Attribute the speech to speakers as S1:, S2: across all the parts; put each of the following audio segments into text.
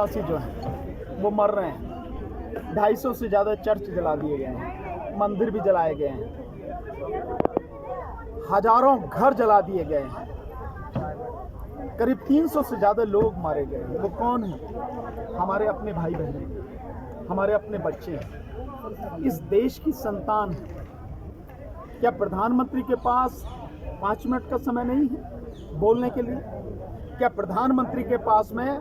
S1: देशवासी जो हैं वो मर रहे हैं। 250 से ज़्यादा चर्च जला दिए गए हैं, मंदिर भी जलाए गए हैं, हजारों घर जला दिए गए हैं, करीब 300 से ज़्यादा लोग मारे गए हैं। वो कौन हैं? हमारे अपने भाई बहन, हमारे अपने बच्चे हैं, इस देश की संतान है। क्या प्रधानमंत्री के पास 5 मिनट का समय नहीं है बोलने के लिए? क्या प्रधानमंत्री के पास में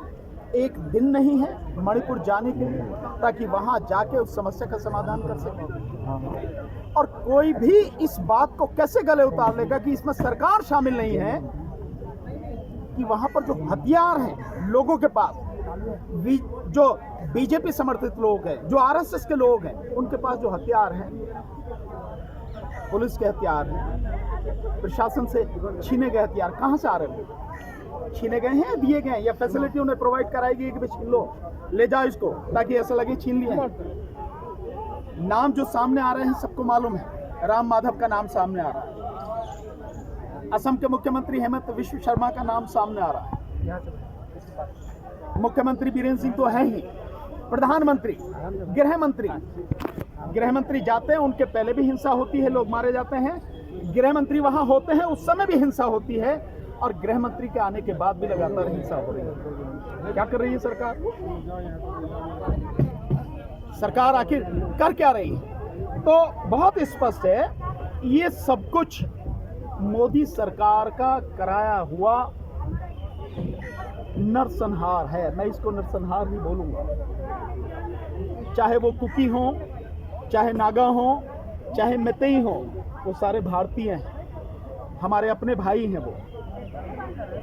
S1: एक दिन नहीं है मणिपुर जाने के लिए ताकि वहां जाके उस समस्या का समाधान कर सके? और कोई भी इस बात को कैसे गले उतार लेगा कि इसमें सरकार शामिल नहीं है, कि वहां पर जो हथियार हैं लोगों के पास, जो बीजेपी समर्थित लोग हैं, जो आरएसएस के लोग हैं, उनके पास जो हथियार हैं, पुलिस के हथियार हैं, प्रशासन से छीने गए हथियार कहां से आ रहे हैं? छीने गए हैं, दिए गए हैं, या फैसिलिटी उन्हें प्रोवाइड कराई गई कि भाई छीन लो, ले जाओ इसको, ताकि ऐसा लगे छीन लिया। नाम जो सामने आ रहे हैं सबको मालूम है, राम माधव का नाम सामने आ रहा है, असम के मुख्यमंत्री हेमंत विश्व शर्मा का नाम सामने आ रहा है, मुख्यमंत्री बीरेंद्र सिंह तो है ही, प्रधानमंत्री, गृहमंत्री जाते हैं, उनके पहले भी हिंसा होती है, लोग मारे जाते हैं, गृहमंत्री वहां होते हैं, उस समय भी हिंसा होती है, और गृहमंत्री के आने के बाद भी लगातार हिंसा हो रही है। क्या कर रही है सरकार? सरकार आखिर कर क्या रही है? तो बहुत स्पष्ट है, ये सब कुछ मोदी सरकार का कराया हुआ नरसंहार है। मैं इसको नरसंहार ही बोलूंगा। चाहे वो कुकी हो, चाहे नागा हो, चाहे मैतेई हो, वो सारे भारतीय हैं, हमारे अपने भाई हैं। वो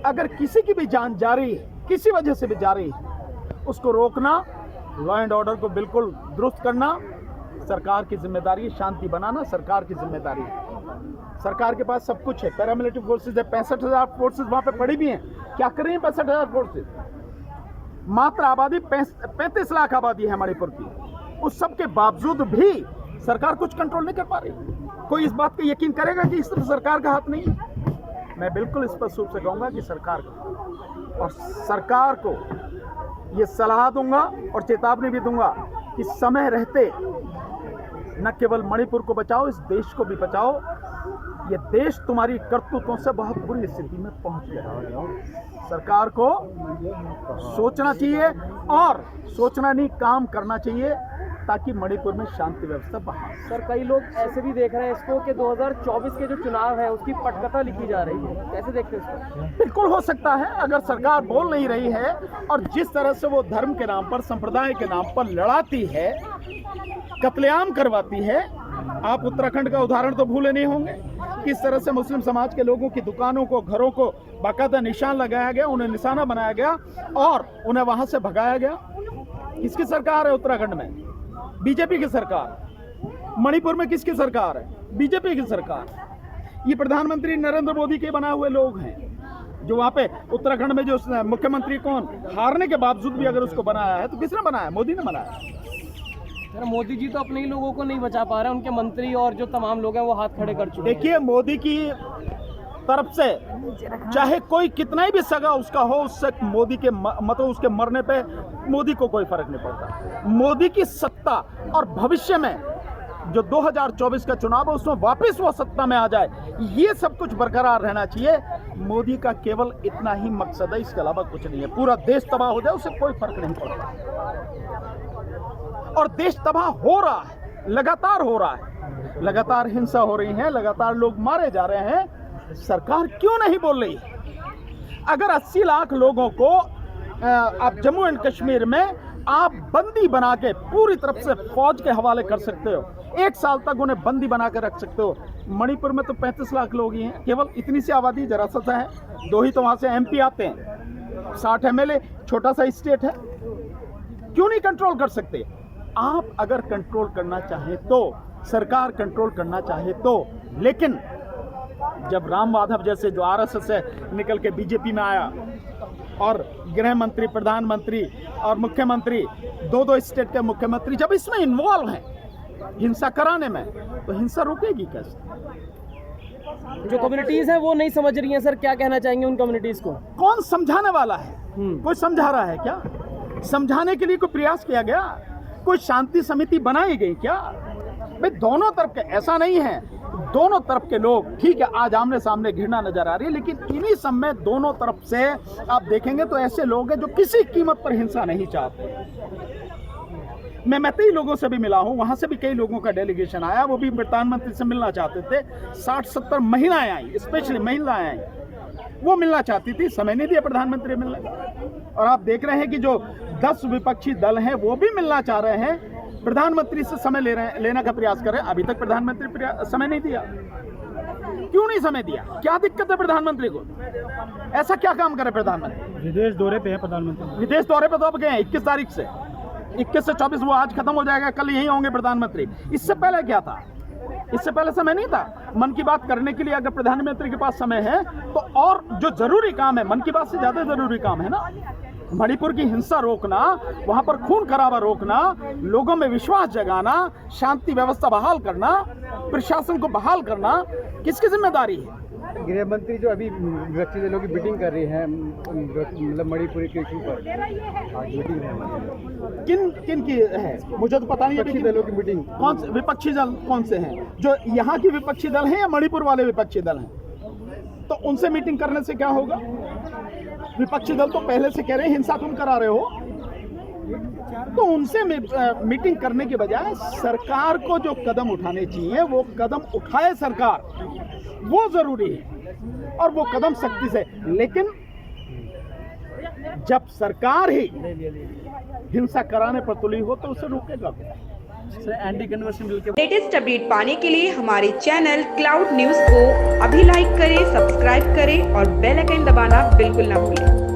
S1: अगर किसी की भी जान जा रही है, किसी वजह से भी जा रही है, उसको रोकना, लॉ एंड ऑर्डर को बिल्कुल दुरुस्त करना सरकार की जिम्मेदारी है, शांति बनाना सरकार की जिम्मेदारी है। सरकार के पास सब कुछ है, पैरामिलिट्री फोर्सेज है, 65,000 फोर्सेज वहां पे पड़ी भी हैं। क्या कर रही हैं 65,000 फोर्सेज? मात्र आबादी 35 लाख आबादी है मणिपुर की, उस सब के बावजूद भी सरकार कुछ कंट्रोल नहीं कर पा रही। कोई इस बात का यकीन करेगा कि इस तरफ सरकार का हाथ नहीं है? मैं बिल्कुल स्पष्ट रूप से कहूंगा कि सरकार को, और सरकार को ये सलाह दूंगा और चेतावनी भी दूंगा कि समय रहते न केवल मणिपुर को बचाओ, इस देश को भी बचाओ। ये देश तुम्हारी करतूतों से बहुत बुरी स्थिति में पहुंच गया। सरकार को सोचना चाहिए, और सोचना नहीं, काम करना चाहिए, ताकि मणिपुर में शांति व्यवस्था बहाल।
S2: सर, कई लोग ऐसे भी देख रहे हैं इसको कि 2024 के जो चुनाव है उसकी पटकथा लिखी जा रही है, कैसे देखते हैं इसको?
S1: बिल्कुल हो सकता है, अगर सरकार बोल नहीं रही है और जिस तरह से वो धर्म के नाम पर, संप्रदाय के नाम पर लड़ाती है, कत्लेआम करवाती है। आप उत्तराखंड का उदाहरण तो भूले नहीं होंगे, किस तरह से मुस्लिम समाज के लोगों की दुकानों को, घरों को बाकायदा निशान लगाया गया, उन्हें निशाना बनाया गया और उन्हें वहां से भगाया गया। किसकी सरकार है उत्तराखंड में? बीजेपी की सरकार। मणिपुर में किसकी सरकार है? बीजेपी की सरकार। ये प्रधानमंत्री नरेंद्र मोदी के बनाए हुए लोग हैं जो वहां पे उत्तराखंड में, जो मुख्यमंत्री कौन, हारने के बावजूद भी अगर उसको बनाया है तो किसने बनाया? मोदी ने बनाया।
S2: सर, मोदी जी तो अपने ही लोगों को नहीं बचा पा रहे, उनके मंत्री और जो तमाम लोग हैं वो हाथ खड़े कर चुके हैं।
S1: देखिए, मोदी की तरफ से चाहे कोई कितना ही भी सगा उसका हो, उससे मोदी के मतलब उसके मरने पे मोदी को कोई फर्क नहीं पड़ता। मोदी की सत्ता और भविष्य में जो 2024 का चुनाव है उसमें वापस वो सत्ता में आ जाए, ये सब कुछ बरकरार रहना चाहिए। मोदी का केवल इतना ही मकसद है, इसके अलावा कुछ नहीं है। पूरा देश तबाह हो जाए उससे कोई फर्क नहीं पड़ता, और देश तबाह हो रहा है, लगातार हो रहा है, लगातार हिंसा हो रही है, लगातार लोग मारे जा रहे हैं। सरकार क्यों नहीं बोल रही? अगर 80 लाख लोगों को आप जम्मू एंड कश्मीर में आप बंदी बना के पूरी तरफ से फौज के हवाले कर सकते हो, 1 साल तक उन्हें बंदी बना के रख सकते हो। मणिपुर में तो 35 लाख लोग ही हैं, केवल इतनी सी आबादी, जरा सा है, 2 ही तो वहां से MP आते हैं, 60 MLA, छोटा सा स्टेट है। क्यों नहीं कंट्रोल कर सकते? आप अगर कंट्रोल करना चाहें तो, सरकार कंट्रोल करना चाहे तो, लेकिन जब राम माधव जैसे जो RSS से निकल के बीजेपी में आया और गृह मंत्री, प्रधानमंत्री और मुख्यमंत्री, 2-2 स्टेट के मुख्यमंत्री जब इसमें इन्वॉल्व हैं हिंसा कराने में, तो हिंसा रुकेगी कैसे?
S2: जो कम्युनिटीज हैं वो नहीं समझ रही हैं। सर, क्या कहना चाहेंगे उन कम्युनिटीज को?
S1: कौन समझाने वाला है? कोई समझा रहा है क्या? समझाने के लिए कोई प्रयास किया गया? कोई शांति समिति बनाई गई क्या? भाई दोनों तरफ के, ऐसा नहीं है, दोनों तरफ के लोग ठीक है, आज आमने सामने घृणा नजर आ रही है, लेकिन इन्हीं सब में दोनों तरफ से आप देखेंगे तो ऐसे लोग हैं जो किसी कीमत पर हिंसा नहीं चाहते। मैं कई लोगों से भी मिला हूं, वहां से भी कई लोगों का डेलीगेशन आया, वो भी प्रधानमंत्री से मिलना चाहते थे। 60-70 महिलाएं आई, स्पेशली महिलाएं आई, वो मिलना चाहती थी, समय नहीं दिया प्रधानमंत्री मिलने का। और आप देख रहे हैं कि जो 10 विपक्षी दल हैं वो भी मिलना चाह रहे हैं, प्रधानमंत्री से समय लेने का प्रयास कर रहे हैं। अभी तक प्रधानमंत्री समय नहीं दिया। क्यों नहीं समय दिया? क्या दिक्कत है प्रधानमंत्री को? ऐसा क्या काम करे प्रधानमंत्री?
S3: विदेश दौरे पे है प्रधानमंत्री।
S1: विदेश दौरे पे तो अब गए 21 तारीख से, 21 से 24, वो आज खत्म हो जाएगा, कल यही होंगे प्रधानमंत्री। इससे पहले क्या था? इससे पहले समय नहीं था मन की बात करने के लिए। अगर प्रधानमंत्री के पास समय है तो और जो जरूरी काम है, मन की बात से ज्यादा जरूरी काम है ना, मणिपुर की हिंसा रोकना, वहां पर खून खराबा रोकना, लोगों में विश्वास जगाना, शांति व्यवस्था बहाल करना, प्रशासन को बहाल करना, किसकी जिम्मेदारी है?
S3: गृह मंत्री जो अभी विपक्षी दलों की मीटिंग कर रही है, मतलब मणिपुर के इशू पर आज मीटिंग है।
S1: किन की है मुझे तो पता नहीं।
S3: विपक्षी दलों की मीटिंग
S1: कौन से विपक्षी दल कौन से हैं? जो यहाँ की विपक्षी दल हैं या मणिपुर वाले विपक्षी दल हैं? तो उनसे मीटिंग करने से क्या होगा? विपक्षी दल तो पहले से कह रहे हैं हिंसा तुम करा रहे हो, तो उनसे मीटिंग करने के बजाय सरकार को जो कदम उठाने चाहिए वो कदम उठाए सरकार, वो जरूरी है, और वो कदम सख्ती से। लेकिन जब सरकार ही हिंसा कराने पर तुली हो तो उसे रोकेगा। एंटी कन्वर्शन बिल के
S4: लेटेस्ट अपडेट पाने के लिए हमारे चैनल क्लाउड न्यूज को अभी लाइक करें, सब्सक्राइब करें और बेल आइकन दबाना बिल्कुल ना भूलें।